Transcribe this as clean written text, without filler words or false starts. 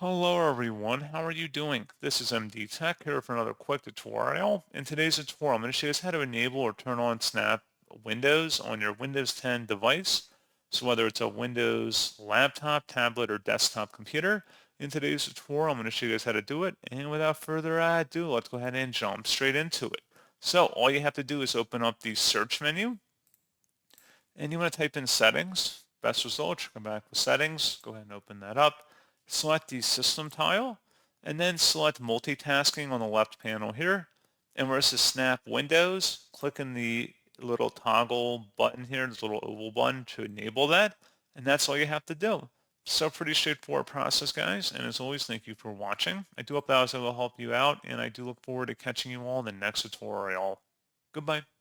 Hello everyone, how are you doing? This is MD Tech here for another quick tutorial. In today's tutorial, I'm going to show you guys how to enable or turn on Snap Windows on your Windows 10 device. So whether it's a Windows laptop, tablet, or desktop computer, in today's tutorial, I'm going to show you guys how to do it. And without further ado, let's go ahead and jump straight into it. So all you have to do is open up the search menu, and you want to type in settings. Best result, come back with settings. Go ahead and open that up. Select the system tile, and then select multitasking on the left panel here. And where it says snap windows, click in the little toggle button here, this little oval button to enable that. And that's all you have to do. So pretty straightforward process, guys. And as always, thank you for watching. I do hope that was able to help you out, and I do look forward to catching you all in the next tutorial. Goodbye.